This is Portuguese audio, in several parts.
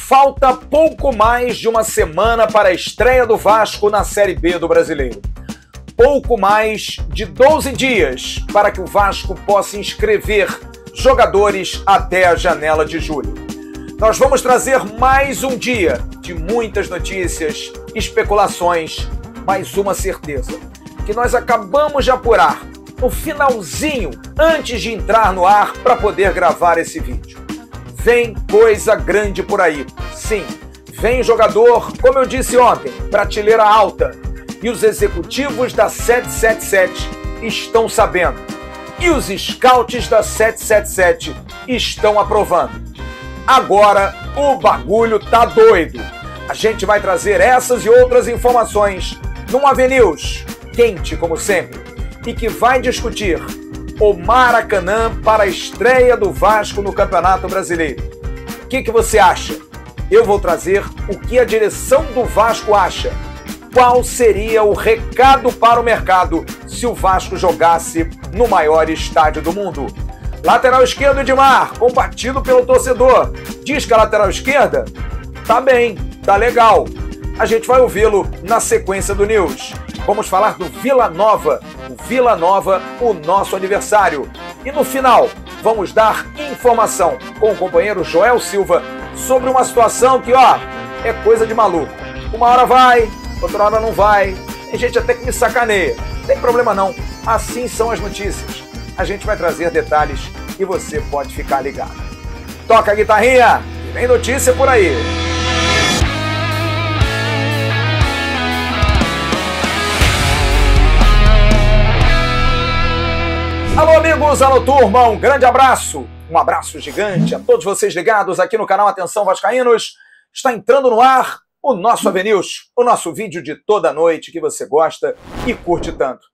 Falta pouco mais de uma semana para a estreia do Vasco na Série B do Brasileiro. Pouco mais de 12 dias para que o Vasco possa inscrever jogadores até a janela de julho. Nós vamos trazer mais um dia de muitas notícias, especulações, mas uma certeza, que nós acabamos de apurar no finalzinho, antes de entrar no ar para poder gravar esse vídeo. Vem coisa grande por aí. Sim, vem jogador, como eu disse ontem, prateleira alta. E os executivos da 777 estão sabendo. E os scouts da 777 estão aprovando. Agora o bagulho tá doido. A gente vai trazer essas e outras informações num AVNews quente, como sempre, e que vai discutir o Maracanã para a estreia do Vasco no Campeonato Brasileiro. O que você acha? Eu vou trazer o que a direção do Vasco acha. Qual seria o recado para o mercado se o Vasco jogasse no maior estádio do mundo? Lateral esquerdo, Edmar, combatido pelo torcedor. Diz que a lateral esquerda tá bem, tá legal. A gente vai ouvi-lo na sequência do News. Vamos falar do Vila Nova, o nosso aniversário. E no final, vamos dar informação com o companheiro Joel Silva sobre uma situação que, é coisa de maluco. Uma hora vai, outra hora não vai. Tem gente até que me sacaneia. Não tem problema não. Assim são as notícias. A gente vai trazer detalhes e você pode ficar ligado. Toca a guitarrinha, vem notícia por aí. Alô amigos, alô turma, um grande abraço, um abraço gigante a todos vocês ligados aqui no canal Atenção Vascaínos. Está entrando no ar o nosso AVNews, o nosso vídeo de toda noite que você gosta e curte tanto.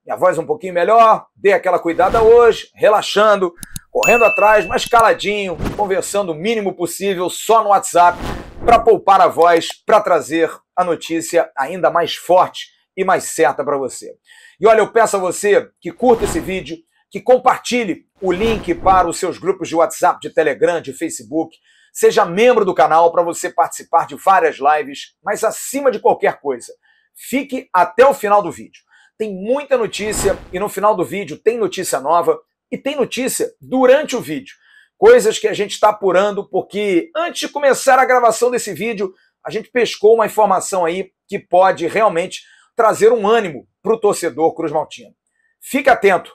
Minha voz um pouquinho melhor, dê aquela cuidada hoje, relaxando, correndo atrás, mas caladinho, conversando o mínimo possível só no WhatsApp para poupar a voz, para trazer a notícia ainda mais forte e mais certa para você. E olha, eu peço a você que curta esse vídeo, que compartilhe o link para os seus grupos de WhatsApp, de Telegram, de Facebook. Seja membro do canal para você participar de várias lives, mas acima de qualquer coisa, fique até o final do vídeo. Tem muita notícia e no final do vídeo tem notícia nova e tem notícia durante o vídeo. Coisas que a gente está apurando porque antes de começar a gravação desse vídeo, a gente pescou uma informação aí que pode realmente trazer um ânimo para o torcedor cruzmaltino. Fique atento.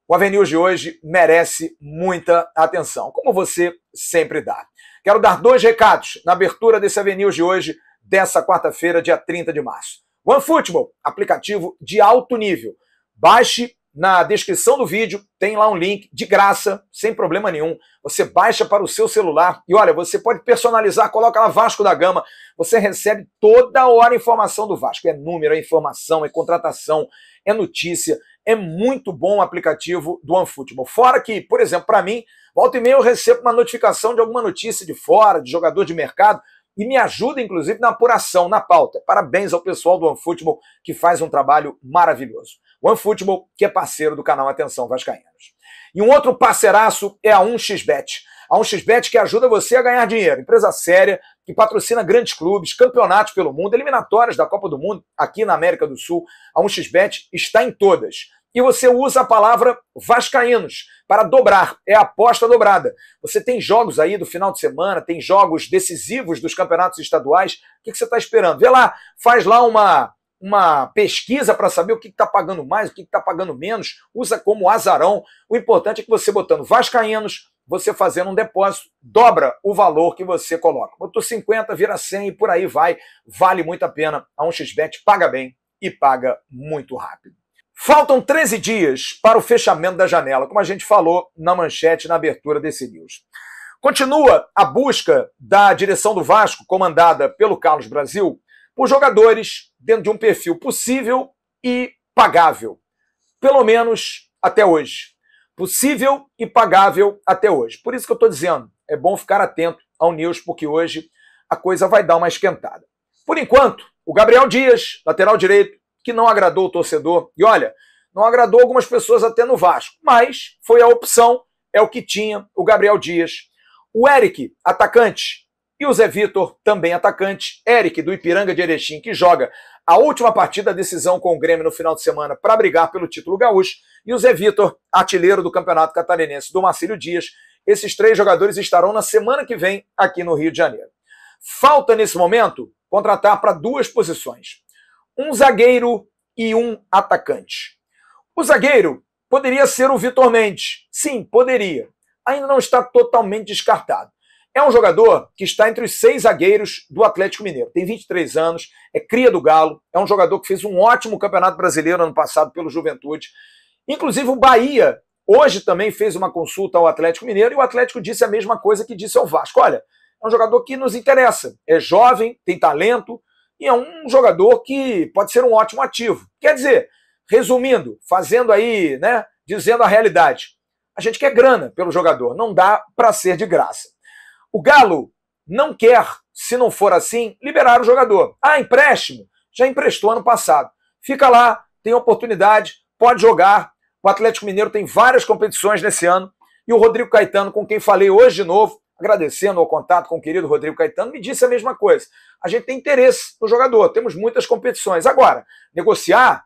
O AVNews de hoje merece muita atenção, como você sempre dá. Quero dar dois recados na abertura desse AVNews de hoje, dessa quarta-feira, dia 30 de março. OneFootball, aplicativo de alto nível. Baixe na descrição do vídeo, tem lá um link de graça, sem problema nenhum. Você baixa para o seu celular e olha, você pode personalizar, coloca lá Vasco da Gama, você recebe toda hora informação do Vasco. É número, é informação, é contratação, é notícia. É muito bom o aplicativo do OneFootball. Fora que, por exemplo, para mim, volta e meia eu recebo uma notificação de alguma notícia de fora, de jogador de mercado, e me ajuda, inclusive, na apuração, na pauta. Parabéns ao pessoal do OneFootball, que faz um trabalho maravilhoso. O OneFootball, que é parceiro do canal Atenção Vascaínos. E um outro parceiraço é a 1xBet. A 1xBet que ajuda você a ganhar dinheiro. Empresa séria, que patrocina grandes clubes, campeonatos pelo mundo, eliminatórias da Copa do Mundo aqui na América do Sul. A 1xBet está em todas. E você usa a palavra Vascaínos para dobrar, é a aposta dobrada. Você tem jogos aí do final de semana, tem jogos decisivos dos campeonatos estaduais. O que você está esperando? Vê lá, faz lá uma pesquisa para saber o que está pagando mais, o que está pagando menos, usa como azarão. O importante é que você botando Vascaínos, você fazendo um depósito, dobra o valor que você coloca. Botou 50, vira 100 e por aí vai. Vale muito a pena. A 1xBet paga bem e paga muito rápido. Faltam 13 dias para o fechamento da janela, como a gente falou na manchete, na abertura desse news. Continua a busca da direção do Vasco, comandada pelo Carlos Brasil, por jogadores dentro de um perfil possível e pagável. Pelo menos até hoje. Possível e pagável até hoje. Por isso que eu estou dizendo, é bom ficar atento ao news, porque hoje a coisa vai dar uma esquentada. Por enquanto, o Gabriel Dias, lateral direito, que não agradou o torcedor, e olha, não agradou algumas pessoas até no Vasco, mas foi a opção, é o que tinha o Gabriel Dias. O Eric, atacante, e o Zé Vitor, também atacante, Eric do Ipiranga de Erechim, que joga a última partida da decisão com o Grêmio no final de semana para brigar pelo título gaúcho, e o Zé Vitor, artilheiro do Campeonato Catarinense do Marcílio Dias. Esses 3 jogadores estarão na semana que vem aqui no Rio de Janeiro. Falta, nesse momento, contratar para 2 posições. Um zagueiro e um atacante. O zagueiro poderia ser o Vitor Mendes. Sim, poderia. Ainda não está totalmente descartado. É um jogador que está entre os 6 zagueiros do Atlético Mineiro. Tem 23 anos, é cria do Galo, é um jogador que fez um ótimo Campeonato Brasileiro ano passado pelo Juventude. Inclusive o Bahia hoje também fez uma consulta ao Atlético Mineiro e o Atlético disse a mesma coisa que disse ao Vasco. Olha, é um jogador que nos interessa, é jovem, tem talento e é um jogador que pode ser um ótimo ativo. Quer dizer, resumindo, fazendo aí, né, dizendo a realidade, a gente quer grana pelo jogador, não dá para ser de graça. O Galo não quer, se não for assim, liberar o jogador. Ah, empréstimo? Já emprestou ano passado. Fica lá, tem oportunidade, pode jogar. O Atlético Mineiro tem várias competições nesse ano. E o Rodrigo Caetano, com quem falei hoje de novo, agradecendo ao contato com o querido Rodrigo Caetano, me disse a mesma coisa. A gente tem interesse no jogador, temos muitas competições. Agora, negociar,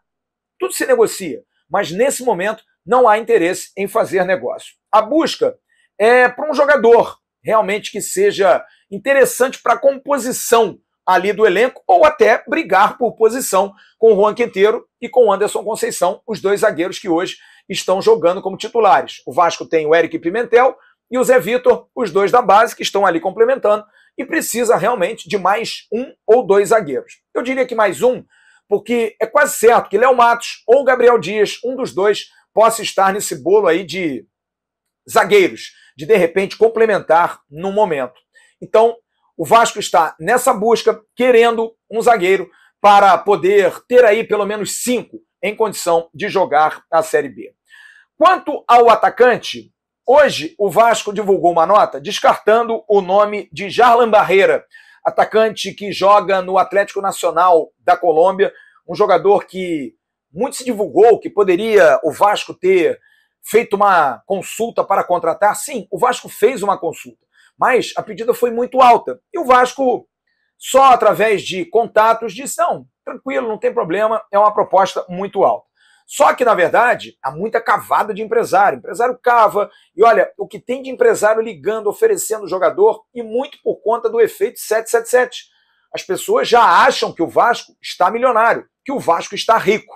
tudo se negocia. Mas nesse momento não há interesse em fazer negócio. A busca é para um jogador realmente que seja interessante para a composição ali do elenco, ou até brigar por posição com o Juan Quinteiro e com o Anderson Conceição, os 2 zagueiros que hoje estão jogando como titulares. O Vasco tem o Eric Pimentel e o Zé Vitor, os 2 da base, que estão ali complementando, e precisa realmente de mais 1 ou 2 zagueiros. Eu diria que mais 1, porque é quase certo que Léo Matos ou Gabriel Dias, um dos 2, possa estar nesse bolo aí de zagueiros, de repente complementar no momento. Então, o Vasco está nessa busca, querendo um zagueiro para poder ter aí pelo menos 5 em condição de jogar a Série B. Quanto ao atacante, hoje o Vasco divulgou uma nota descartando o nome de Jarlan Barreira, atacante que joga no Atlético Nacional da Colômbia, um jogador que muito se divulgou que poderia o Vasco ter feito uma consulta para contratar. Sim, o Vasco fez uma consulta, mas a pedida foi muito alta. E o Vasco, só através de contatos, disse, não, tranquilo, não tem problema, é uma proposta muito alta. Só que, na verdade, há muita cavada de empresário. Empresário cava, e olha, o que tem de empresário ligando, oferecendo jogador, e muito por conta do efeito 777. As pessoas já acham que o Vasco está milionário, que o Vasco está rico,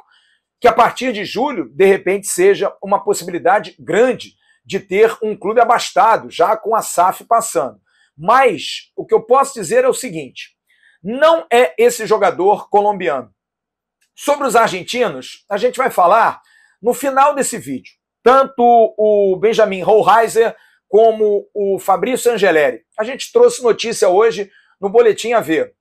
que a partir de julho, de repente, seja uma possibilidade grande de ter um clube abastado, já com a SAF passando. Mas o que eu posso dizer é o seguinte, não é esse jogador colombiano. Sobre os argentinos, a gente vai falar no final desse vídeo. Tanto o Benjamin Hohlheiser como o Fabrício Angeleri. A gente trouxe notícia hoje no Boletim AV.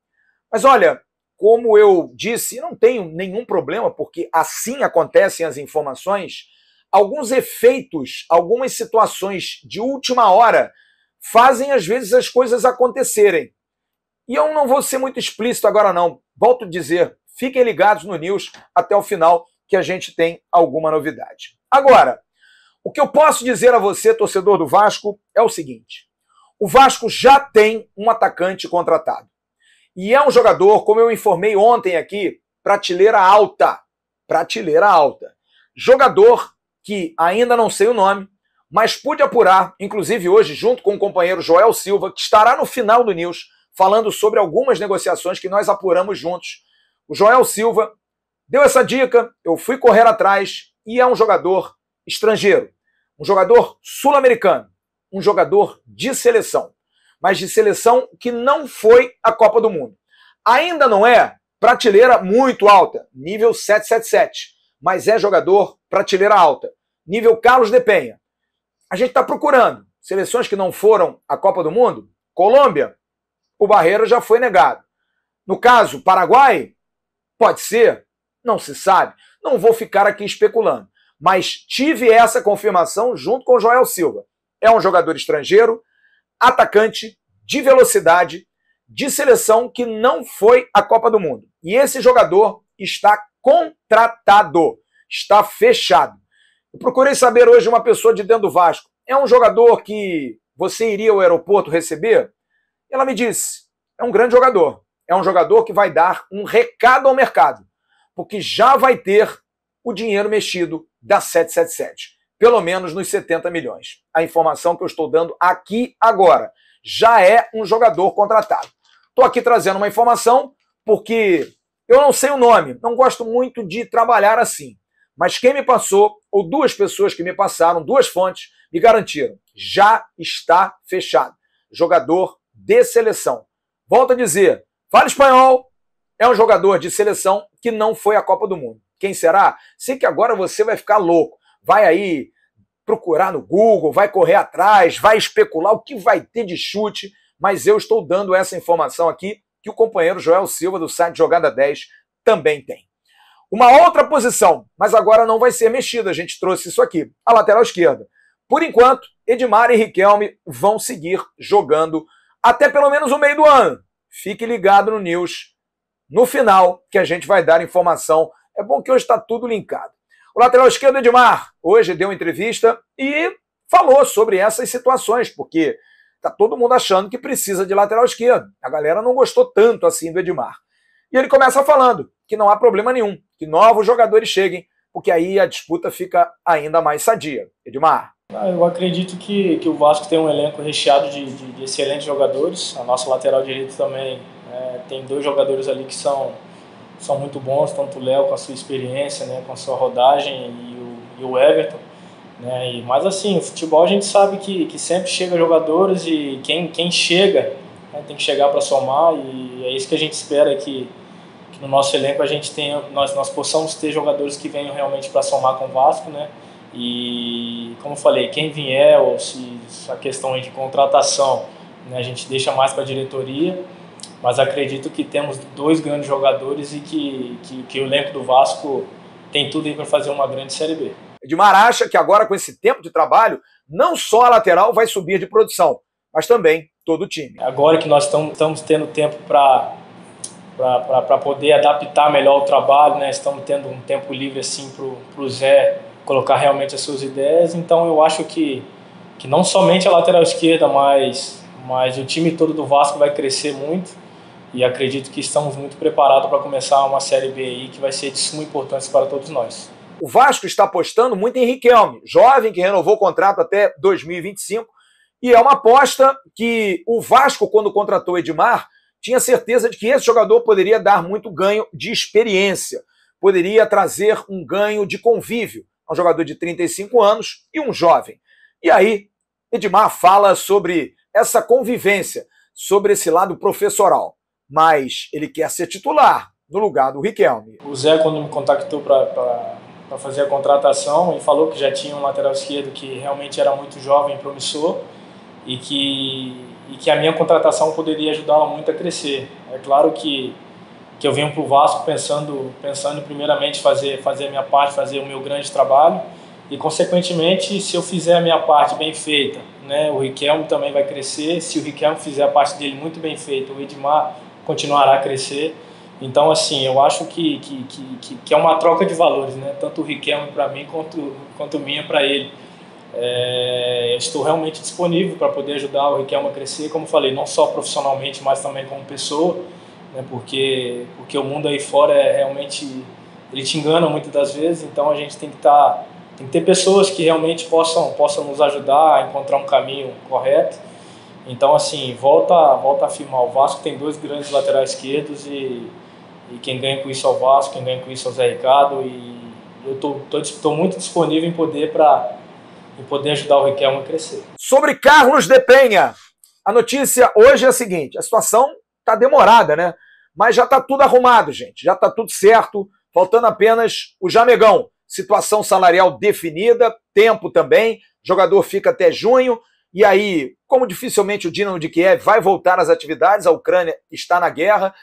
Mas olha, como eu disse, não tenho nenhum problema, porque assim acontecem as informações, alguns efeitos, algumas situações de última hora fazem às vezes as coisas acontecerem. E eu não vou ser muito explícito agora não. Volto a dizer, fiquem ligados no News até o final, que a gente tem alguma novidade. Agora, o que eu posso dizer a você, torcedor do Vasco, é o seguinte. O Vasco já tem um atacante contratado. E é um jogador, como eu informei ontem aqui, prateleira alta. Prateleira alta. Jogador que ainda não sei o nome, mas pude apurar, inclusive hoje, junto com o companheiro Joel Silva, que estará no final do News, falando sobre algumas negociações que nós apuramos juntos. O Joel Silva deu essa dica, eu fui correr atrás, e é um jogador estrangeiro, um jogador sul-americano, um jogador de seleção, mas de seleção que não foi à Copa do Mundo. Ainda não é prateleira muito alta, nível 777, mas é jogador prateleira alta, nível Carlos de Penha. A gente está procurando seleções que não foram à Copa do Mundo. Colômbia, o Barreira já foi negado. No caso, Paraguai, pode ser, não se sabe. Não vou ficar aqui especulando, mas tive essa confirmação junto com o Joel Silva. É um jogador estrangeiro, atacante, de velocidade, de seleção que não foi à Copa do Mundo. E esse jogador está contratado, está fechado. Eu procurei saber hoje uma pessoa de dentro do Vasco. É um jogador que você iria ao aeroporto receber? Ela me disse, é um grande jogador. É um jogador que vai dar um recado ao mercado, porque já vai ter o dinheiro mexido da 777, pelo menos nos 70 milhões. A informação que eu estou dando aqui agora, já é um jogador contratado. Estou aqui trazendo uma informação porque eu não sei o nome, não gosto muito de trabalhar assim, mas quem me passou, ou duas pessoas que me passaram, duas fontes, me garantiram, já está fechado. Jogador de seleção. Volto a dizer, fala espanhol, é um jogador de seleção que não foi à Copa do Mundo. Quem será? Sei que agora você vai ficar louco. Vai aí procurar no Google, vai correr atrás, vai especular o que vai ter de chute, mas eu estou dando essa informação aqui que o companheiro Joel Silva, do site Jogada 10, também tem. Uma outra posição, mas agora não vai ser mexida, a gente trouxe isso aqui, a lateral esquerda. Por enquanto, Edmar e Riquelme vão seguir jogando até pelo menos o meio do ano. Fique ligado no News, no final, que a gente vai dar informação. É bom que hoje está tudo linkado. O lateral esquerdo, Edmar, hoje deu uma entrevista e falou sobre essas situações, porque está todo mundo achando que precisa de lateral esquerdo. A galera não gostou tanto assim do Edmar. E ele começa falando que não há problema nenhum, que novos jogadores cheguem, porque aí a disputa fica ainda mais sadia. Edmar. Eu acredito que o Vasco tem um elenco recheado de excelentes jogadores. A nossa lateral direita também tem dois jogadores ali que são muito bons, tanto o Léo com a sua experiência, né, com a sua rodagem, e o Everton. Né, mas assim, o futebol a gente sabe que sempre chega jogadores e quem chega, né, tem que chegar para somar, e é isso que a gente espera que no nosso elenco a gente tenha, nós possamos ter jogadores que venham realmente para somar com o Vasco, né? E como eu falei, quem vier, ou se a questão de contratação, né, a gente deixa mais para a diretoria, mas acredito que temos dois grandes jogadores e que o elenco do Vasco tem tudo aí para fazer uma grande Série B. Edmar acha que agora, com esse tempo de trabalho, não só a lateral vai subir de produção, mas também todo o time. Agora que nós estamos tendo tempo para poder adaptar melhor o trabalho, né? Estamos tendo um tempo livre assim para o Zé colocar realmente as suas ideias, então eu acho que não somente a lateral esquerda, mas o time todo do Vasco vai crescer muito, e acredito que estamos muito preparados para começar uma Série B aí que vai ser de suma importância para todos nós. O Vasco está apostando muito em Riquelme, jovem que renovou o contrato até 2025, e é uma aposta que o Vasco, quando contratou Edmar, tinha certeza de que esse jogador poderia dar muito ganho de experiência, poderia trazer um ganho de convívio. Um jogador de 35 anos e um jovem. E aí, Edmar fala sobre essa convivência, sobre esse lado professoral, mas ele quer ser titular no lugar do Riquelme. O Zé, quando me contactou para fazer a contratação, ele falou que já tinha um lateral esquerdo que realmente era muito jovem, promissor, e que a minha contratação poderia ajudá-lo muito a crescer. É claro que eu venho para o Vasco pensando primeiramente fazer a minha parte, fazer o meu grande trabalho, e consequentemente, se eu fizer a minha parte bem feita, né, o Riquelme também vai crescer. Se o Riquelme fizer a parte dele muito bem feita, o Edmar continuará a crescer. Então, assim, eu acho que é uma troca de valores, né, tanto o Riquelme para mim quanto minha para ele. Eu estou realmente disponível para poder ajudar o Riquelme a crescer, como falei, não só profissionalmente, mas também como pessoa, né, porque o mundo aí fora realmente, ele te engana muitas das vezes, então a gente tem que ter pessoas que realmente possam nos ajudar a encontrar um caminho correto. Então, assim, volta a afirmar, o Vasco tem dois grandes laterais esquerdos, e quem ganha com isso é o Vasco, quem ganha com isso é o Zé Ricardo, e eu estou muito disponível em poder ajudar o Riquelme a crescer. Sobre Carlos de Penha, a notícia hoje é a seguinte, a situação está demorada, né? Mas já está tudo arrumado, gente. Já está tudo certo. Faltando apenas o Jamegão. Situação salarial definida, tempo também. O jogador fica até junho. E aí, como dificilmente o Dinamo de Kiev vai voltar às atividades, a Ucrânia está na guerra,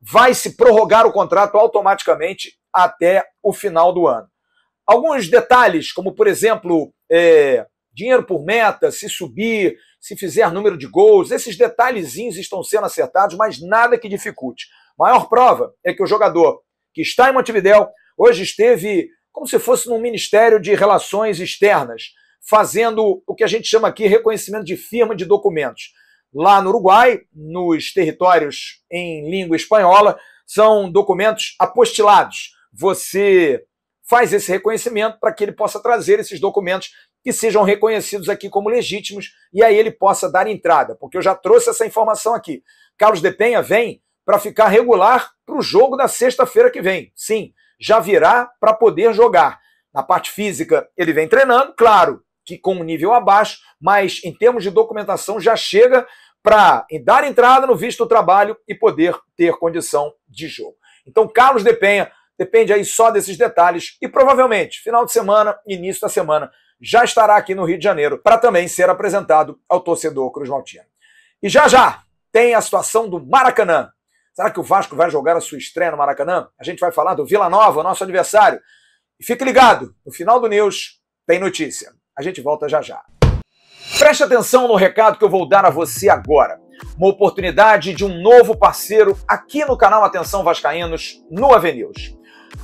vai se prorrogar o contrato automaticamente até o final do ano. Alguns detalhes, como por exemplo, dinheiro por meta, se subir, se fizer número de gols, esses detalhezinhos estão sendo acertados, mas nada que dificulte. Maior prova é que o jogador que está em Montevidéu hoje esteve como se fosse num Ministério de Relações Externas, fazendo o que a gente chama aqui reconhecimento de firma de documentos. lá no Uruguai, nos territórios em língua espanhola, são documentos apostilados. Você faz esse reconhecimento para que ele possa trazer esses documentos que sejam reconhecidos aqui como legítimos e aí ele possa dar entrada, porque eu já trouxe essa informação aqui. Carlos de Penha vem para ficar regular para o jogo da sexta-feira que vem. Sim, já virá para poder jogar. Na parte física, ele vem treinando, claro que com um nível abaixo, mas em termos de documentação já chega para dar entrada no visto do trabalho e poder ter condição de jogo. Então, Carlos de Penha depende aí só desses detalhes e provavelmente, final de semana, início da semana, já estará aqui no Rio de Janeiro para também ser apresentado ao torcedor cruzmaltino. E já tem a situação do Maracanã. Será que o Vasco vai jogar a sua estreia no Maracanã? A gente vai falar do Vila Nova, nosso adversário. E fique ligado, no final do News tem notícia. A gente volta já. Preste atenção no recado que eu vou dar a você agora. Uma oportunidade de um novo parceiro aqui no canal Atenção Vascaínos, no AVNews.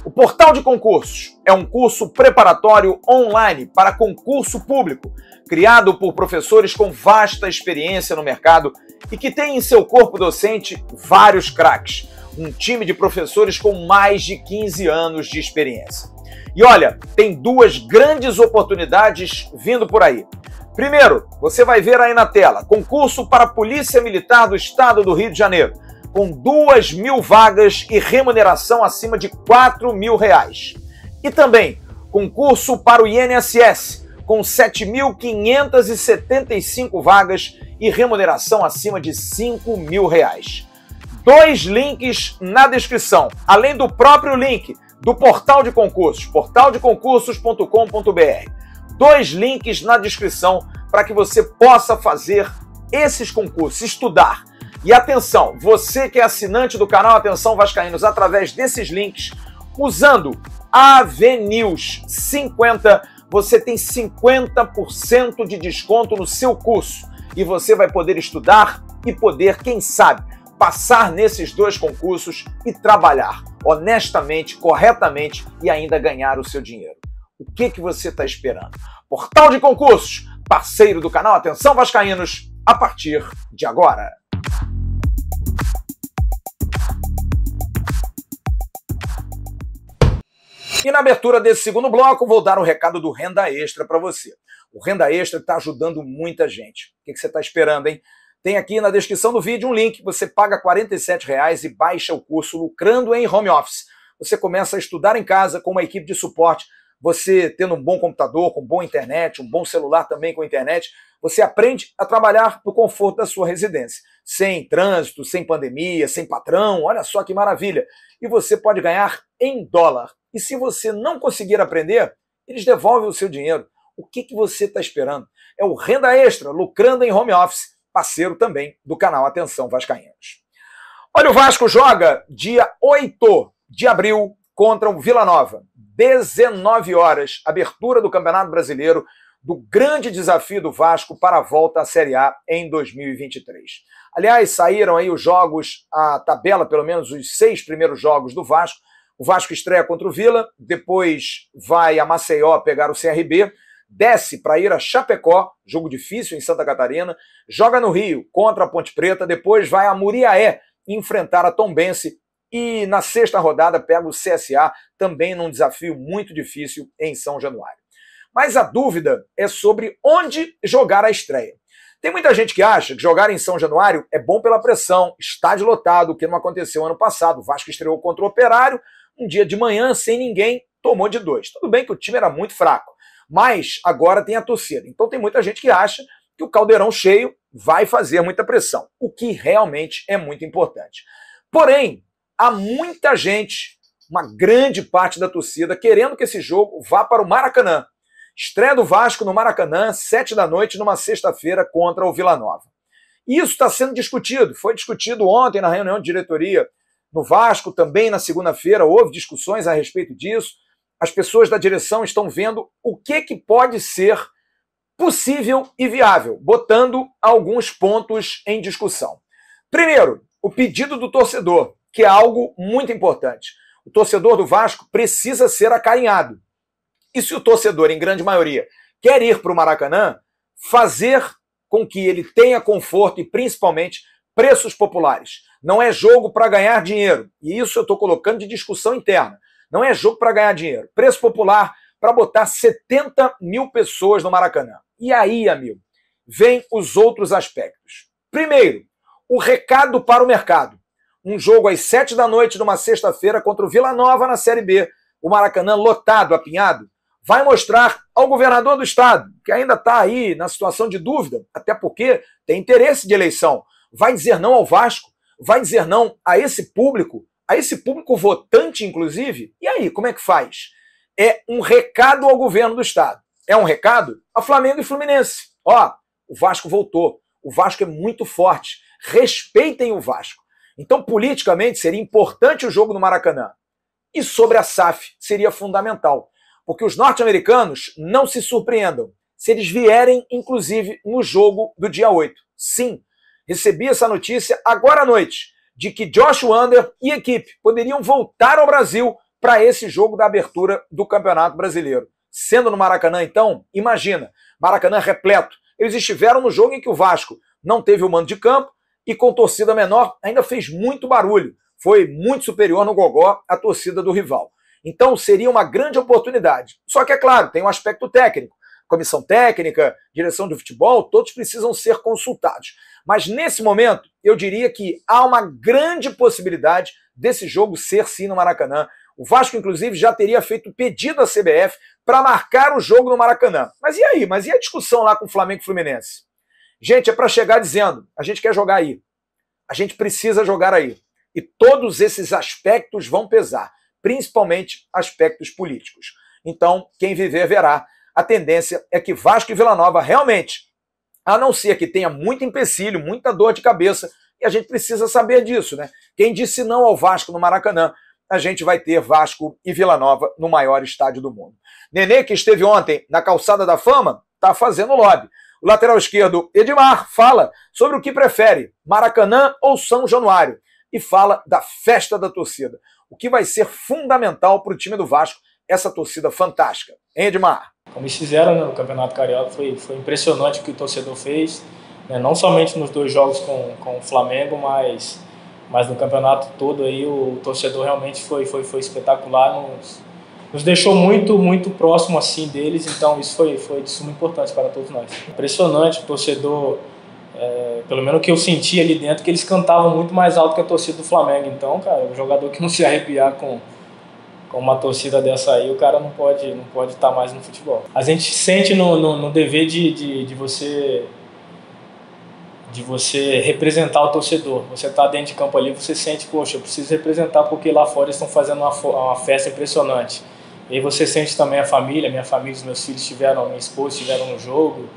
O Portal de Concursos é um curso preparatório online para concurso público, criado por professores com vasta experiência no mercado e que tem em seu corpo docente vários craques, um time de professores com mais de 15 anos de experiência. E olha, tem duas grandes oportunidades vindo por aí. Primeiro, você vai ver aí na tela, concurso para a Polícia Militar do Estado do Rio de Janeiro, com 2.000 vagas e remuneração acima de R$4.000. E também, concurso para o INSS, com 7.575 vagas e remuneração acima de R$5.000. 2 links na descrição, além do próprio link do Portal de Concursos, portaldeconcursos.com.br. 2 links na descrição para que você possa fazer esses concursos, estudar. E atenção, você que é assinante do canal Atenção Vascaínos através desses links, usando AVNews 50, você tem 50% de desconto no seu curso. E você vai poder estudar e poder, quem sabe, passar nesses 2 concursos e trabalhar honestamente, corretamente e ainda ganhar o seu dinheiro. O que você está esperando? Portal de Concursos, parceiro do canal Atenção Vascaínos, a partir de agora. E na abertura desse segundo bloco, vou dar o recado do Renda Extra para você. O Renda Extra está ajudando muita gente. O que você está esperando, hein? Tem aqui na descrição do vídeo um link, você paga R$47 e baixa o curso Lucrando em Home Office. Você começa a estudar em casa com uma equipe de suporte, você tendo um bom computador, com boa internet, um bom celular também com internet, você aprende a trabalhar no conforto da sua residência. Sem trânsito, sem pandemia, sem patrão, olha só que maravilha. E você pode ganhar em dólar. E se você não conseguir aprender, eles devolvem o seu dinheiro. O que você está esperando? É o Renda Extra, Lucrando em Home Office, parceiro também do canal Atenção Vascaínos. Olha, o Vasco joga dia 8 de abril contra o Vila Nova. 19 horas, abertura do Campeonato Brasileiro, do grande desafio do Vasco para a volta à Série A em 2023. Aliás, saíram aí os jogos, a tabela, pelo menos os 6 primeiros jogos do Vasco. O Vasco estreia contra o Vila, depois vai a Maceió pegar o CRB, desce para ir a Chapecó, jogo difícil em Santa Catarina, joga no Rio contra a Ponte Preta, depois vai a Muriaé enfrentar a Tombense e na 6ª rodada pega o CSA, também num desafio muito difícil em São Januário. Mas a dúvida é sobre onde jogar a estreia. Tem muita gente que acha que jogar em São Januário é bom pela pressão, estádio lotado, o que não aconteceu ano passado. O Vasco estreou contra o Operário, um dia de manhã, sem ninguém, tomou de 2. Tudo bem que o time era muito fraco, mas agora tem a torcida. Então tem muita gente que acha que o caldeirão cheio vai fazer muita pressão, o que realmente é muito importante. Porém, há muita gente, uma grande parte da torcida, querendo que esse jogo vá para o Maracanã. Estreia do Vasco no Maracanã, 7 da noite, numa sexta-feira, contra o Vila Nova. Isso está sendo discutido, foi discutido ontem na reunião de diretoria no Vasco, também na segunda-feira, houve discussões a respeito disso. As pessoas da direção estão vendo o que pode ser possível e viável, botando alguns pontos em discussão. Primeiro, o pedido do torcedor, que é algo muito importante. O torcedor do Vasco precisa ser acarinhado. E se o torcedor, em grande maioria, quer ir para o Maracanã, fazer com que ele tenha conforto e, principalmente, preços populares. Não é jogo para ganhar dinheiro. E isso eu estou colocando de discussão interna. Não é jogo para ganhar dinheiro. Preço popular para botar 70 mil pessoas no Maracanã. E aí, amigo, vem os outros aspectos. Primeiro, o recado para o mercado. Um jogo às 7 da noite, numa sexta-feira, contra o Vila Nova na Série B. O Maracanã lotado, apinhado. Vai mostrar ao governador do estado, que ainda está aí na situação de dúvida, até porque tem interesse de eleição. Vai dizer não ao Vasco? Vai dizer não a esse público votante, inclusive? E aí, como é que faz? É um recado ao governo do estado. É um recado a Flamengo e Fluminense. Ó, o Vasco voltou. O Vasco é muito forte. Respeitem o Vasco. Então, politicamente, seria importante o jogo no Maracanã. E sobre a SAF, seria fundamental. Porque os norte-americanos não se surpreendam se eles vierem, inclusive, no jogo do dia 8. Sim, recebi essa notícia agora à noite, de que Josh Wander e equipe poderiam voltar ao Brasil para esse jogo da abertura do Campeonato Brasileiro. Sendo no Maracanã, então, imagina, Maracanã repleto. Eles estiveram no jogo em que o Vasco não teve o mando de campo e com torcida menor ainda fez muito barulho. Foi muito superior no gogó à torcida do rival. Então seria uma grande oportunidade. Só que, é claro, tem um aspecto técnico. Comissão técnica, direção de futebol, todos precisam ser consultados. Mas nesse momento, eu diria que há uma grande possibilidade desse jogo ser sim no Maracanã. O Vasco, inclusive, já teria feito pedido à CBF para marcar o jogo no Maracanã. Mas e aí? Mas e a discussão lá com o Flamengo e Fluminense? Gente, é para chegar dizendo, a gente quer jogar aí. A gente precisa jogar aí. E todos esses aspectos vão pesar, principalmente aspectos políticos. Então, quem viver verá. A tendência é que Vasco e Vila Nova realmente, a não ser que tenha muito empecilho, muita dor de cabeça, e a gente precisa saber disso, né? Quem disse não ao Vasco no Maracanã, a gente vai ter Vasco e Vila Nova no maior estádio do mundo. Nenê, que esteve ontem na Calçada da Fama, está fazendo lobby. O lateral esquerdo, Edmar, fala sobre o que prefere, Maracanã ou São Januário, e fala da festa da torcida, o que vai ser fundamental para o time do Vasco, essa torcida fantástica. Hein, Edmar? Como eles fizeram, né, no Campeonato Carioca, foi impressionante o que o torcedor fez, né, não somente nos 2 jogos com o Flamengo, mas no campeonato todo aí o torcedor realmente foi espetacular, nos deixou muito próximo assim deles, então isso foi de suma importância para todos nós. Impressionante o torcedor, pelo menos o que eu senti ali dentro, que eles cantavam muito mais alto que a torcida do Flamengo, então, cara, um jogador que não se arrepiar com uma torcida dessa aí, o cara não pode estar mais no futebol. A gente sente no dever de você representar o torcedor. Você está dentro de campo ali, você sente, poxa, eu preciso representar porque lá fora eles estão fazendo uma festa impressionante. E aí você sente também a família, minha família, os meus filhos minha esposa estiveram no jogo.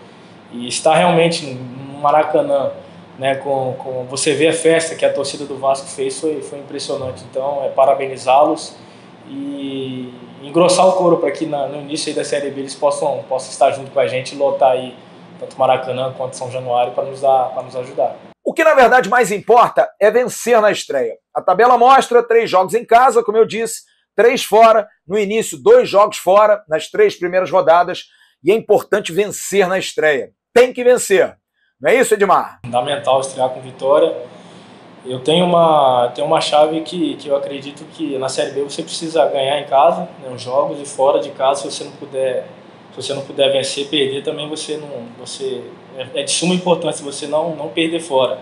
E estar realmente no Maracanã, né, com você ver a festa que a torcida do Vasco fez, foi impressionante. Então, parabenizá-los e engrossar o couro para que no início aí da Série B eles possam estar junto com a gente e lotar aí tanto Maracanã quanto São Januário para nos ajudar. O que na verdade mais importa é vencer na estreia. A tabela mostra 3 jogos em casa, como eu disse, 3 fora, no início 2 jogos fora, nas 3 primeiras rodadas, e é importante vencer na estreia. Tem que vencer. Não é isso, Edmar? Fundamental estrear com vitória. Eu tenho uma chave que eu acredito que na Série B você precisa ganhar em casa, né, os jogos, e fora de casa, se você não puder vencer, perder também é de suma importância você não perder fora.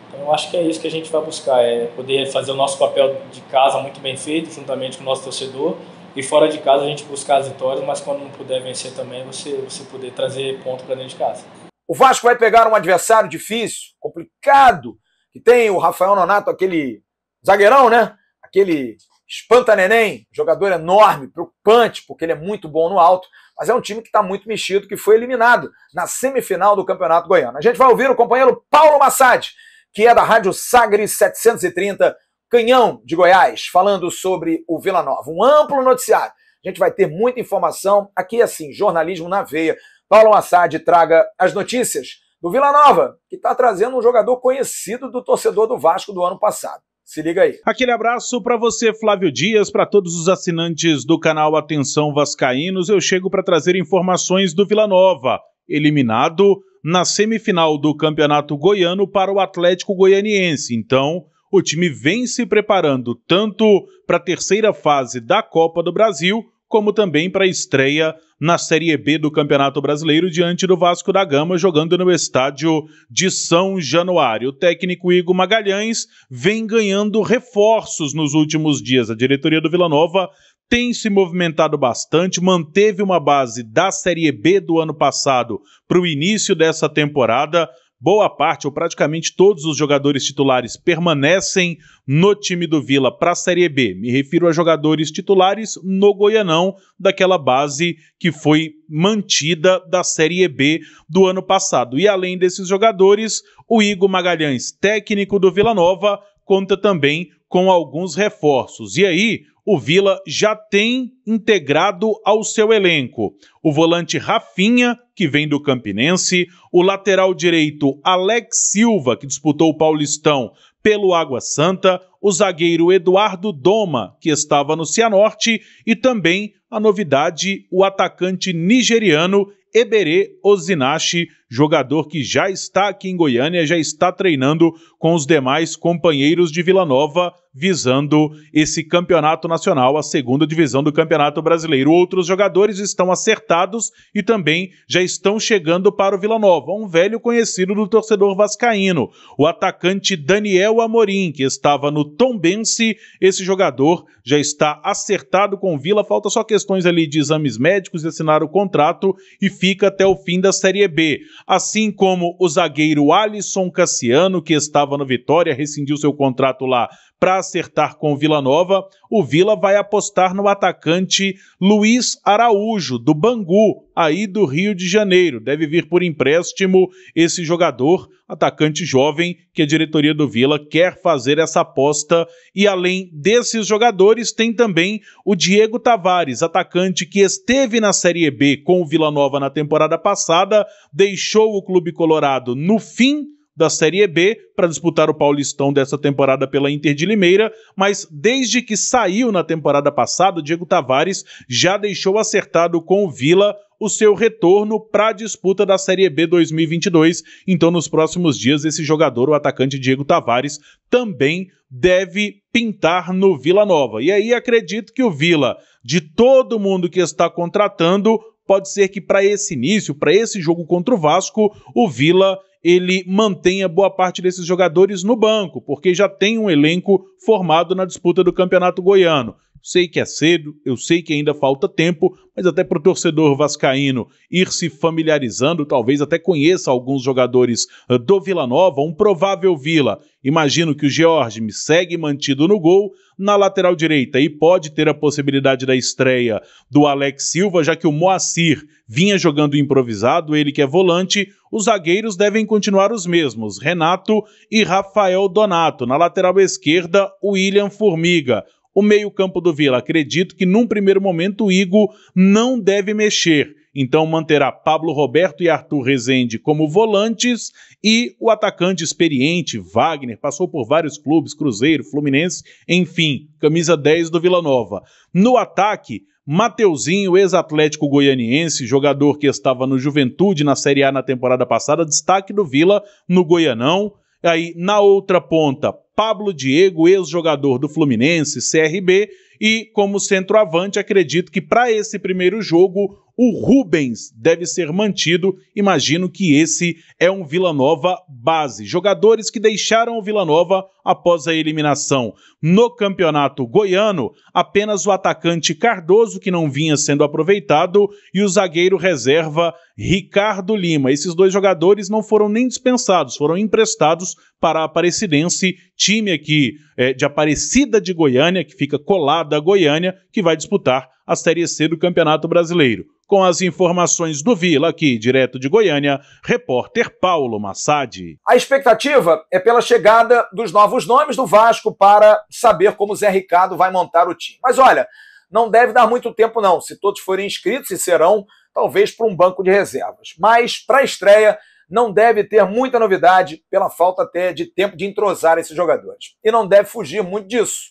Então eu acho que é isso que a gente vai buscar, é poder fazer o nosso papel de casa muito bem feito, juntamente com o nosso torcedor, e fora de casa a gente buscar as vitórias, mas quando não puder vencer também, você poder trazer ponto para dentro de casa. O Vasco vai pegar um adversário difícil, complicado, que tem o Rafael Nonato, aquele zagueirão, né? Aquele espanta-neném, jogador enorme, preocupante, porque ele é muito bom no alto, mas é um time que está muito mexido, que foi eliminado na semifinal do Campeonato Goiano. A gente vai ouvir o companheiro Paulo Massad, que é da Rádio Sagres 730, Canhão de Goiás, falando sobre o Vila Nova. Um amplo noticiário. A gente vai ter muita informação. Aqui, assim, jornalismo na veia. Paulo Massad traga as notícias do Vila Nova, que está trazendo um jogador conhecido do torcedor do Vasco do ano passado. Se liga aí. Aquele abraço para você, Flávio Dias, para todos os assinantes do canal Atenção Vascaínos. Eu chego para trazer informações do Vila Nova, eliminado na semifinal do Campeonato Goiano para o Atlético Goianiense. Então, o time vem se preparando tanto para a terceira fase da Copa do Brasil, como também para a estreia na Série B do Campeonato Brasileiro diante do Vasco da Gama, jogando no estádio de São Januário. O técnico Igor Magalhães vem ganhando reforços nos últimos dias. A diretoria do Vila Nova tem se movimentado bastante, manteve uma base da Série B do ano passado para o início dessa temporada. Boa parte, ou praticamente todos os jogadores titulares permanecem no time do Vila para a Série B. Me refiro a jogadores titulares no Goianão, daquela base que foi mantida da Série B do ano passado. E além desses jogadores, o Igor Magalhães, técnico do Vila Nova, conta também com alguns reforços. E aí, o Vila já tem integrado ao seu elenco o volante Rafinha, que vem do Campinense, o lateral direito Alex Silva, que disputou o Paulistão pelo Água Santa, o zagueiro Eduardo Doma, que estava no Cianorte, e também a novidade, o atacante nigeriano Ebere Ozinashi, jogador que já está aqui em Goiânia, já está treinando com os demais companheiros de Vila Nova, visando esse campeonato nacional, a segunda divisão do Campeonato Brasileiro. Outros jogadores estão acertados e também já estão chegando para o Vila Nova, um velho conhecido do torcedor vascaíno, o atacante Daniel Amorim, que estava no Tombense. Esse jogador já está acertado com o Vila, falta só questões ali de exames médicos e assinar o contrato e fica até o fim da Série B. Assim como o zagueiro Alisson Cassiano, que estava no Vitória, rescindiu seu contrato lá para acertar com o Vila Nova, o Vila vai apostar no atacante Luiz Araújo, do Bangu, aí do Rio de Janeiro. Deve vir por empréstimo esse jogador, atacante jovem, que a diretoria do Vila quer fazer essa aposta. E além desses jogadores, tem também o Diego Tavares, atacante que esteve na Série B com o Vila Nova na temporada passada, deixou o Clube Colorado no fim da Série B para disputar o Paulistão dessa temporada pela Inter de Limeira, mas desde que saiu na temporada passada, o Diego Tavares já deixou acertado com o Vila o seu retorno para a disputa da Série B 2022. Então, nos próximos dias, esse jogador, o atacante Diego Tavares, também deve pintar no Vila Nova. E aí acredito que o Vila, de todo mundo que está contratando, pode ser que para esse início, para esse jogo contra o Vasco, o Vila ele mantenha boa parte desses jogadores no banco, porque já tem um elenco formado na disputa do Campeonato Goiano. Sei que é cedo, eu sei que ainda falta tempo, mas até para o torcedor vascaíno ir se familiarizando, talvez até conheça alguns jogadores do Vila Nova, um provável Vila. Imagino que o George me segue mantido no gol, na lateral direita, e pode ter a possibilidade da estreia do Alex Silva, já que o Moacir vinha jogando improvisado, ele que é volante. Os zagueiros devem continuar os mesmos, Renato e Rafael Donato. Na lateral esquerda, o William Formiga. O meio-campo do Vila, acredito que num primeiro momento o Igor não deve mexer. Então manterá Pablo Roberto e Arthur Rezende como volantes e o atacante experiente, Wagner, passou por vários clubes, Cruzeiro, Fluminense, enfim, camisa 10 do Vila Nova. No ataque, Mateuzinho, ex-atlético goianiense, jogador que estava no Juventude na Série A na temporada passada, destaque do Vila no Goianão. Aí, na outra ponta, Pablo Diego, ex-jogador do Fluminense, CRB, e como centroavante, acredito que para esse primeiro jogo, o Rubens deve ser mantido. Imagino que esse é um Vila Nova base. Jogadores que deixaram o Vila Nova após a eliminação no Campeonato Goiano, apenas o atacante Cardoso, que não vinha sendo aproveitado, e o zagueiro reserva Ricardo Lima. Esses dois jogadores não foram nem dispensados, foram emprestados para a Aparecidense, time aqui de Aparecida de Goiânia, que fica colada a Goiânia, que vai disputar a Série C do Campeonato Brasileiro. Com as informações do Vila, aqui direto de Goiânia, repórter Paulo Massadi. A expectativa é pela chegada dos novos nomes do Vasco para saber como o Zé Ricardo vai montar o time. Mas olha, não deve dar muito tempo não, se todos forem inscritos, e serão talvez para um banco de reservas. Mas para a estreia não deve ter muita novidade, pela falta até de tempo de entrosar esses jogadores. E não deve fugir muito disso.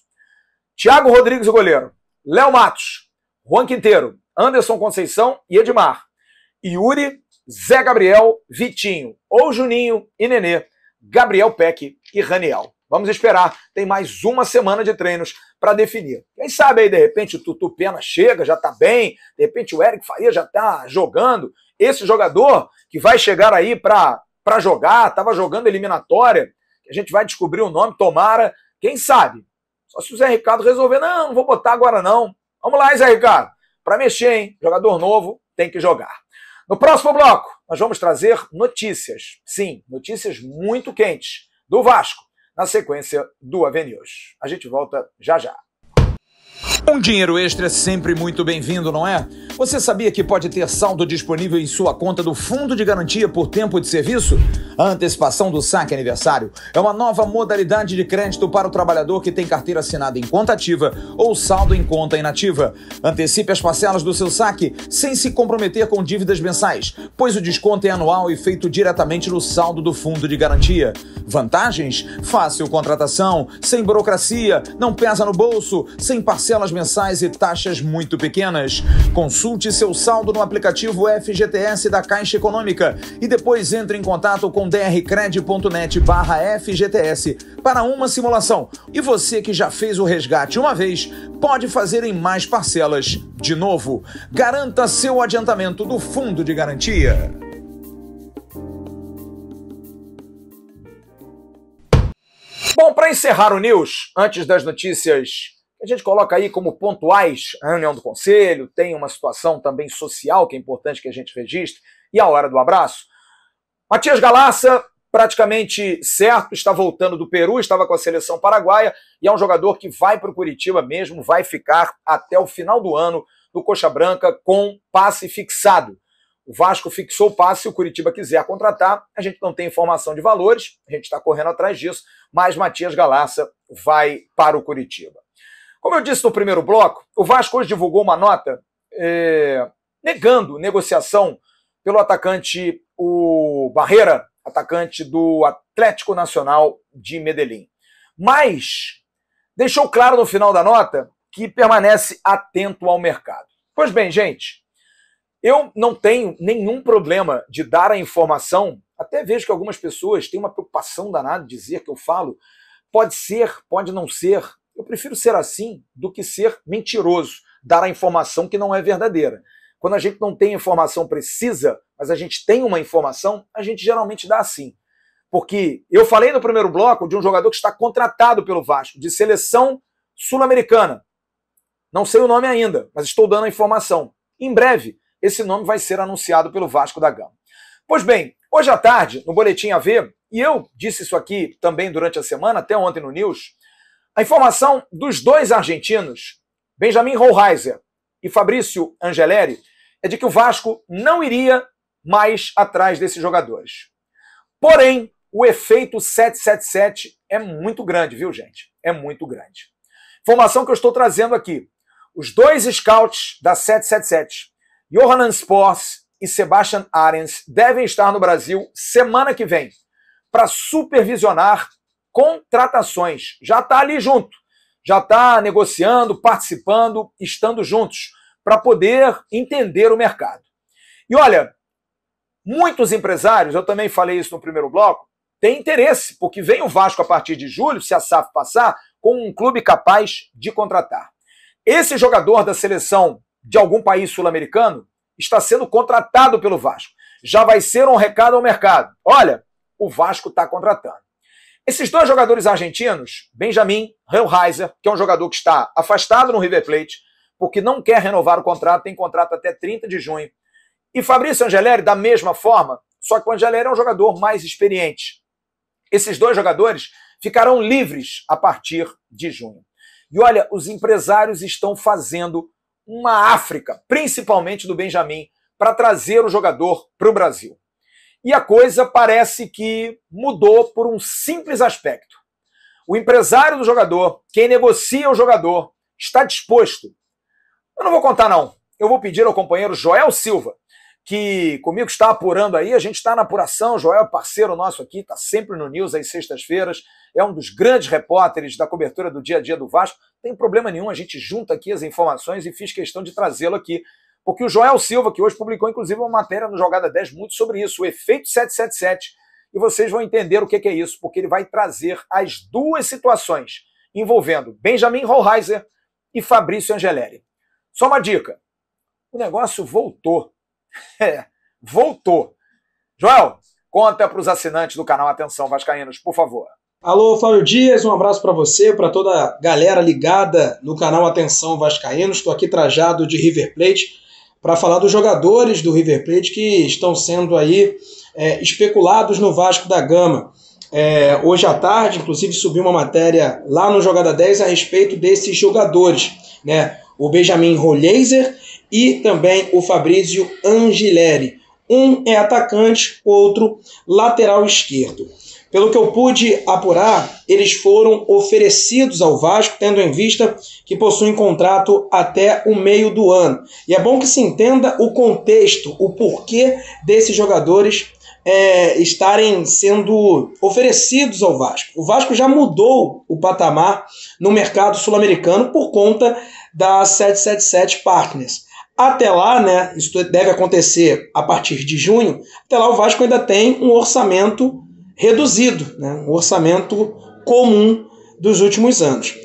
Thiago Rodrigues, o goleiro. Léo Matos, Juan Quinteiro, Anderson Conceição e Edmar. Yuri, Zé Gabriel, Vitinho ou Juninho e Nenê, Gabriel Peck e Raniel. Vamos esperar, tem mais uma semana de treinos para definir. Quem sabe aí, de repente, o Tutu Pena chega, já está bem, de repente o Eric Faria já está jogando. Esse jogador que vai chegar aí para jogar, estava jogando eliminatória, a gente vai descobrir o nome, tomara, quem sabe? Só se o Zé Ricardo resolver, não vou botar agora não. Vamos lá, Zé Ricardo, para mexer, hein? Jogador novo tem que jogar. No próximo bloco, nós vamos trazer notícias, sim, notícias muito quentes do Vasco, na sequência do AVNews. A gente volta já já. Um dinheiro extra é sempre muito bem-vindo, não é? Você sabia que pode ter saldo disponível em sua conta do Fundo de Garantia por tempo de serviço? A antecipação do saque aniversário é uma nova modalidade de crédito para o trabalhador que tem carteira assinada em conta ativa ou saldo em conta inativa. Antecipe as parcelas do seu saque sem se comprometer com dívidas mensais, pois o desconto é anual e feito diretamente no saldo do Fundo de Garantia. Vantagens? Fácil contratação, sem burocracia, não pesa no bolso, sem parcelas mensais e taxas muito pequenas. Consulte seu saldo no aplicativo FGTS da Caixa Econômica e depois entre em contato com drcred.net/FGTS para uma simulação. E você que já fez o resgate uma vez, pode fazer em mais parcelas de novo. Garanta seu adiantamento do Fundo de Garantia. Bom, para encerrar o News, antes das notícias a gente coloca aí como pontuais a reunião do Conselho, tem uma situação também social que é importante que a gente registre, e a hora do abraço. Matias Galassa, praticamente certo, está voltando do Peru, estava com a seleção paraguaia, e é um jogador que vai para o Curitiba mesmo, vai ficar até o final do ano no Coxa Branca com passe fixado. O Vasco fixou o passe, se o Curitiba quiser contratar, a gente não tem informação de valores, a gente está correndo atrás disso, mas Matias Galassa vai para o Curitiba. Como eu disse no primeiro bloco, o Vasco hoje divulgou uma nota negando negociação pelo atacante, o Barreira, atacante do Atlético Nacional de Medellín. Mas deixou claro no final da nota que permanece atento ao mercado. Pois bem, gente, eu não tenho nenhum problema de dar a informação, até vejo que algumas pessoas têm uma preocupação danada de dizer que eu falo, pode ser, pode não ser. Eu prefiro ser assim do que ser mentiroso, dar a informação que não é verdadeira. Quando a gente não tem informação precisa, mas a gente tem uma informação, a gente geralmente dá assim. Porque eu falei no primeiro bloco de um jogador que está contratado pelo Vasco, de seleção sul-americana. Não sei o nome ainda, mas estou dando a informação. Em breve, esse nome vai ser anunciado pelo Vasco da Gama. Pois bem, hoje à tarde, no Boletim AV, e eu disse isso aqui também durante a semana, até ontem no News, a informação dos dois argentinos, Benjamin Hohlheiser e Fabrício Angeleri, é de que o Vasco não iria mais atrás desses jogadores. Porém, o efeito 777 é muito grande, viu, gente? É muito grande. Informação que eu estou trazendo aqui. Os dois scouts da 777, Johanan Sports e Sebastian Arens, devem estar no Brasil semana que vem para supervisionar contratações. Já está ali junto, já está negociando, participando, estando juntos para poder entender o mercado. E olha, muitos empresários, eu também falei isso no primeiro bloco, têm interesse, porque vem o Vasco a partir de julho, se a SAF passar, com um clube capaz de contratar. Esse jogador da seleção de algum país sul-americano está sendo contratado pelo Vasco. Já vai ser um recado ao mercado. Olha, o Vasco está contratando. Esses dois jogadores argentinos, Benjamin Hohlheiser, que é um jogador que está afastado no River Plate, porque não quer renovar o contrato, tem contrato até 30 de junho, e Fabrício Angeleri, da mesma forma, só que o Angeleri é um jogador mais experiente. Esses dois jogadores ficarão livres a partir de junho. E olha, os empresários estão fazendo uma África, principalmente do Benjamin, para trazer o jogador para o Brasil. E a coisa parece que mudou por um simples aspecto. O empresário do jogador, quem negocia o jogador, está disposto. Eu não vou contar não, eu vou pedir ao companheiro Joel Silva, que comigo está apurando aí, a gente está na apuração, o Joel é parceiro nosso aqui, está sempre no News às sextas-feiras, é um dos grandes repórteres da cobertura do dia a dia do Vasco, não tem problema nenhum, a gente junta aqui as informações e fiz questão de trazê-lo aqui, Porque o Joel Silva, que hoje publicou inclusive uma matéria no Jogada 10 muito sobre isso, o efeito 777, e vocês vão entender o que é isso, porque ele vai trazer as duas situações envolvendo Benjamin Hohlheiser e Fabrício Angeleri. Só uma dica, o negócio voltou. Voltou. Joel, conta para os assinantes do canal Atenção Vascaínos, por favor. Alô, Flávio Dias, um abraço para você, para toda a galera ligada no canal Atenção Vascaínos. Estou aqui trajado de River Plate para falar dos jogadores do River Plate que estão sendo aí especulados no Vasco da Gama. Hoje à tarde, inclusive, subiu uma matéria lá no Jogada 10 a respeito desses jogadores, né? O Benjamin Hohlheiser e também o Fabrício Angeleri. Um é atacante, outro lateral esquerdo. Pelo que eu pude apurar, eles foram oferecidos ao Vasco, tendo em vista que possuem contrato até o meio do ano. E é bom que se entenda o contexto, o porquê desses jogadores estarem sendo oferecidos ao Vasco. O Vasco já mudou o patamar no mercado sul-americano por conta da 777 Partners. Até lá, né, isso deve acontecer a partir de junho, até lá o Vasco ainda tem um orçamento reduzido, né, um orçamento comum dos últimos anos.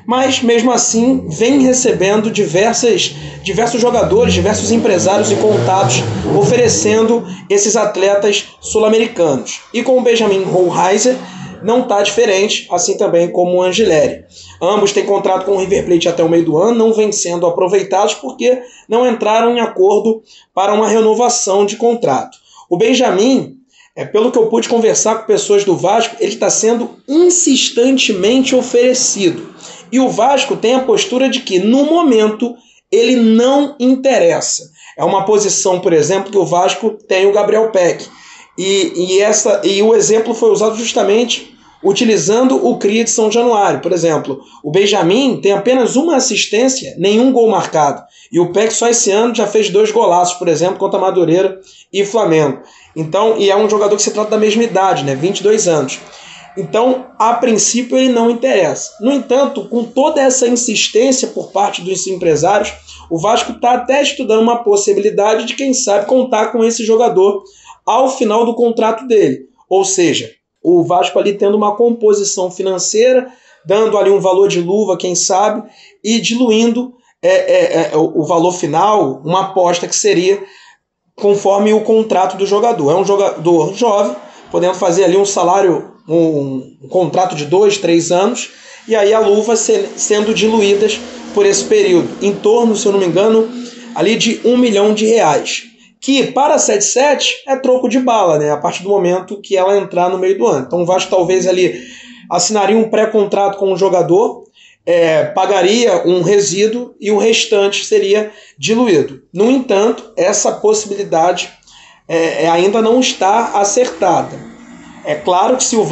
Mas, mesmo assim, vem recebendo diversos jogadores, diversos empresários e contatos oferecendo esses atletas sul-americanos. E com o Benjamin Hohlheiser não está diferente, assim também como o Angeleri. Ambos têm contrato com o River Plate até o meio do ano, não vêm sendo aproveitados porque não entraram em acordo para uma renovação de contrato. O Benjamin, pelo que eu pude conversar com pessoas do Vasco, ele está sendo insistentemente oferecido. E o Vasco tem a postura de que, no momento, ele não interessa. É uma posição, por exemplo, que o Vasco tem o Gabriel Peck. E o exemplo foi usado justamente utilizando o Cria de São Januário. Por exemplo, o Benjamin tem apenas uma assistência, nenhum gol marcado. E o Peck só esse ano já fez 2 golaços, por exemplo, contra Madureira e Flamengo. Então, e é um jogador que se trata da mesma idade, né? 22 anos. Então, a princípio, ele não interessa. No entanto, com toda essa insistência por parte dos empresários, o Vasco está até estudando uma possibilidade de, quem sabe, contar com esse jogador ao final do contrato dele. Ou seja, o Vasco ali tendo uma composição financeira, dando ali um valor de luva, quem sabe, e diluindo o valor final, uma aposta que seria conforme o contrato do jogador. É um jogador jovem, podendo fazer ali um salário, um contrato de 2, 3 anos, e aí a luva sendo diluídas por esse período, em torno, se eu não me engano, ali de R$1 milhão, que para a 77 é troco de bala, né? A partir do momento que ela entrar no meio do ano. Então o Vasco talvez ali assinaria um pré-contrato com o jogador, pagaria um resíduo e o restante seria diluído. No entanto, essa possibilidade ainda não está acertada. É claro que se o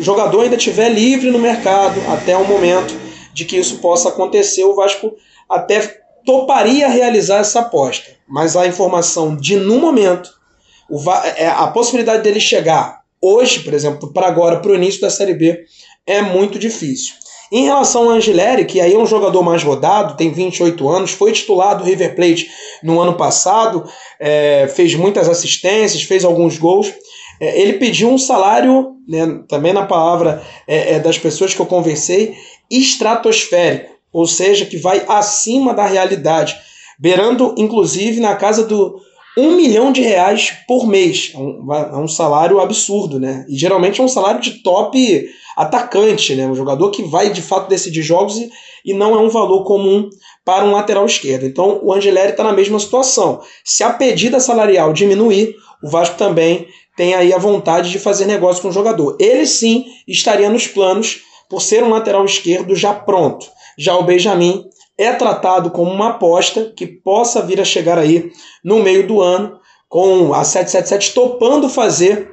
jogador ainda estiver livre no mercado até o momento de que isso possa acontecer, o Vasco até toparia realizar essa aposta. Mas a informação de, no momento, a possibilidade dele chegar hoje, por exemplo, para agora, para o início da Série B, é muito difícil. Em relação ao Angeleri, que aí é um jogador mais rodado, tem 28 anos, foi titular do River Plate no ano passado, fez muitas assistências, fez alguns gols. Ele pediu um salário, né, também na palavra das pessoas que eu conversei, estratosférico, ou seja, que vai acima da realidade, beirando inclusive na casa do R$1 milhão por mês. É um salário absurdo, né? E geralmente é um salário de top atacante, né? Um jogador que vai de fato decidir jogos e não é um valor comum para um lateral esquerdo. Então o Angeleri está na mesma situação. Se a pedida salarial diminuir, o Vasco também tem aí a vontade de fazer negócio com o jogador. Ele sim estaria nos planos por ser um lateral esquerdo já pronto. Já o Benjamin é tratado como uma aposta que possa vir a chegar aí no meio do ano, com a 777 topando fazer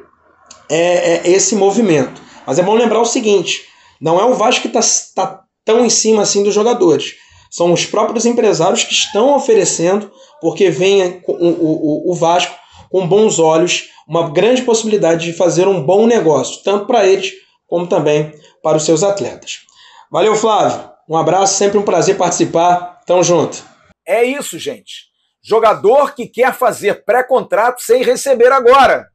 esse movimento. Mas é bom lembrar o seguinte, não é o Vasco que está tão em cima assim dos jogadores. São os próprios empresários que estão oferecendo, porque vem o Vasco com bons olhos, uma grande possibilidade de fazer um bom negócio, tanto para eles como também para os seus atletas. Valeu, Flávio. Um abraço, sempre um prazer participar. Tamo junto. É isso, gente. Jogador que quer fazer pré-contrato sem receber agora.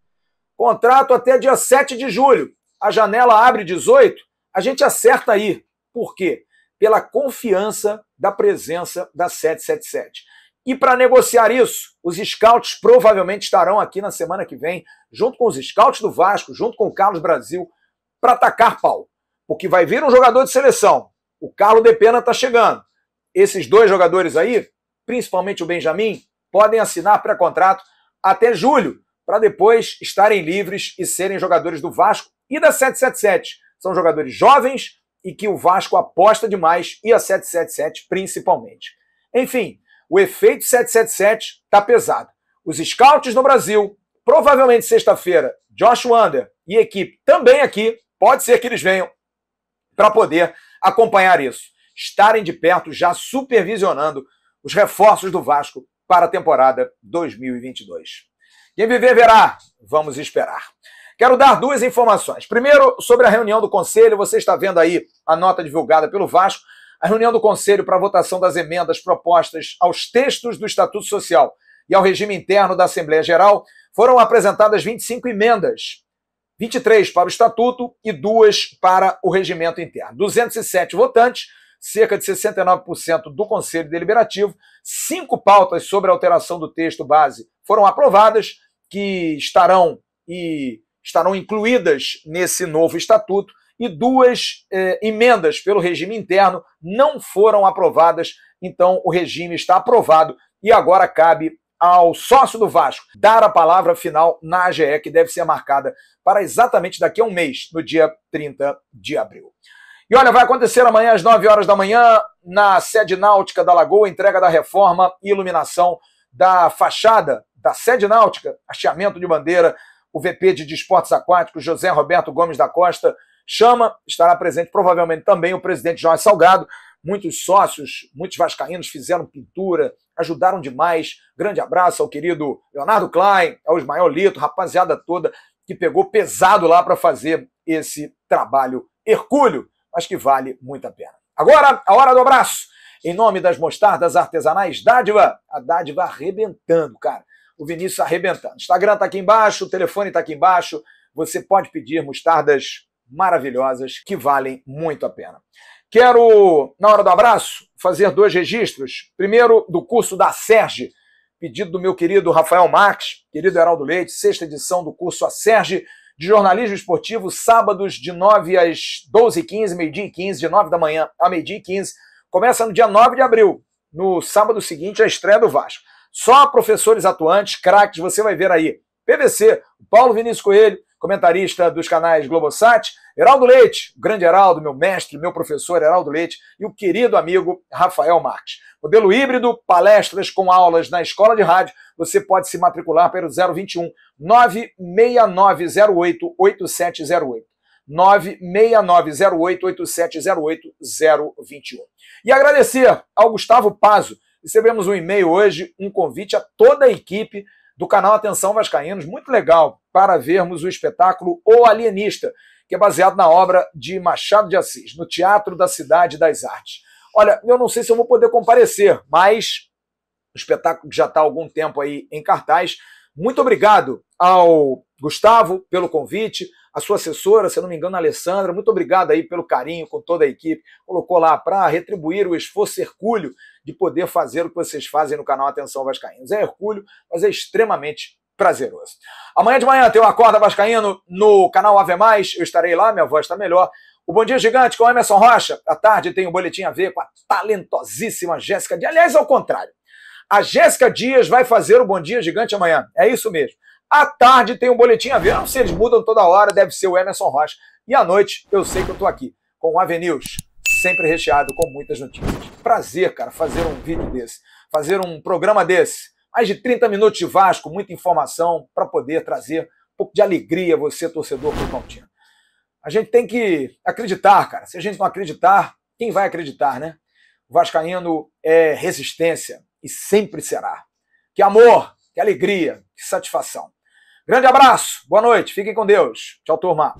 Contrato até dia 7 de julho. A janela abre 18, a gente acerta aí. Por quê? Pela confiança da presença da 777. E para negociar isso, os scouts provavelmente estarão aqui na semana que vem, junto com os scouts do Vasco, junto com o Carlos Brasil, para atacar pau. Porque vai vir um jogador de seleção. O Carlos de Pena está chegando. Esses dois jogadores aí, principalmente o Benjamin, podem assinar pré-contrato até julho, para depois estarem livres e serem jogadores do Vasco e da 777. São jogadores jovens e que o Vasco aposta demais, e a 777 principalmente. Enfim, o efeito 777 está pesado. Os scouts no Brasil, provavelmente sexta-feira, Josh Wander e equipe também aqui, pode ser que eles venham para poder acompanhar isso. Estarem de perto, já supervisionando os reforços do Vasco para a temporada 2022. Quem viver verá, vamos esperar. Quero dar duas informações. Primeiro, sobre a reunião do Conselho, você está vendo aí a nota divulgada pelo Vasco, a reunião do Conselho para a votação das emendas propostas aos textos do Estatuto Social e ao regime interno da Assembleia Geral. Foram apresentadas 25 emendas, 23 para o Estatuto e 2 para o regimento interno. 207 votantes, cerca de 69% do Conselho Deliberativo. 5 pautas sobre a alteração do texto base foram aprovadas, que estarão incluídas nesse novo Estatuto, e 2 emendas pelo regime interno não foram aprovadas. Então o regime está aprovado e agora cabe ao sócio do Vasco dar a palavra final na AGE, que deve ser marcada para exatamente daqui a um mês, no dia 30 de abril. E olha, vai acontecer amanhã às 9 horas da manhã, na sede náutica da Lagoa, entrega da reforma e iluminação da fachada da sede náutica, hasteamento de bandeira. O VP de Desportos Aquáticos, José Roberto Gomes da Costa, chama, estará presente provavelmente também o presidente Jorge Salgado. Muitos sócios, muitos vascaínos fizeram pintura, ajudaram demais. Grande abraço ao querido Leonardo Klein, ao Ismael Lito, rapaziada toda que pegou pesado lá para fazer esse trabalho hercúleo, mas que vale muito a pena. Agora, a hora do abraço. Em nome das mostardas artesanais Dádiva, a Dádiva arrebentando, cara. O Vinícius arrebentando. O Instagram está aqui embaixo, o telefone está aqui embaixo. Você pode pedir mostardas maravilhosas que valem muito a pena. Quero, na hora do abraço, fazer 2 registros. Primeiro, do curso da Acerge, pedido do meu querido Rafael Marques, querido Heraldo Leite, 6ª edição do curso Acerge de jornalismo esportivo, sábados de 9 às 12h15, meio-dia e 15, de 9 da manhã a meio-dia e 15. Começa no dia 9 de abril, no sábado seguinte, a estreia do Vasco. Só professores atuantes, craques, você vai ver aí. PVC, o Paulo Vinícius Coelho, comentarista dos canais Globosat, Heraldo Leite, o grande Heraldo, meu mestre, meu professor Heraldo Leite, e o querido amigo Rafael Marques. Modelo híbrido, palestras com aulas na escola de rádio. Você pode se matricular pelo 021 96908 8708. 96908 8708 021. E agradecer ao Gustavo Pazzo. Recebemos um e-mail hoje, um convite a toda a equipe do canal Atenção Vascaínos, muito legal, para vermos o espetáculo O Alienista, que é baseado na obra de Machado de Assis, no Teatro da Cidade das Artes. Olha, eu não sei se eu vou poder comparecer, mas o espetáculo já está há algum tempo aí em cartaz. Muito obrigado ao Gustavo pelo convite, a sua assessora, se eu não me engano, a Alessandra, muito obrigado aí pelo carinho com toda a equipe, colocou lá para retribuir o esforço hercúleo de poder fazer o que vocês fazem no canal Atenção Vascaínos. É hercúleo, mas é extremamente prazeroso. Amanhã de manhã tem o Acorda Vascaíno no canal Ave Mais, eu estarei lá, minha voz está melhor. O Bom Dia Gigante com o Emerson Rocha, à tarde tem o Boletim a ver com a talentosíssima Jéssica Dias, aliás, ao contrário. A Jéssica Dias vai fazer o Bom Dia Gigante amanhã, é isso mesmo. À tarde tem um Boletim a ver, não sei, eles mudam toda hora, deve ser o Emerson Rocha. E à noite eu sei que eu estou aqui com o Ave News, sempre recheado com muitas notícias. Prazer, cara, fazer um vídeo desse, fazer um programa desse. Mais de 30 minutos de Vasco, muita informação para poder trazer um pouco de alegria a você, torcedor cruzmaltino. A gente tem que acreditar, cara. Se a gente não acreditar, quem vai acreditar, né? O vascaíno é resistência e sempre será. Que amor, que alegria, que satisfação. Grande abraço, boa noite, fiquem com Deus. Tchau, turma.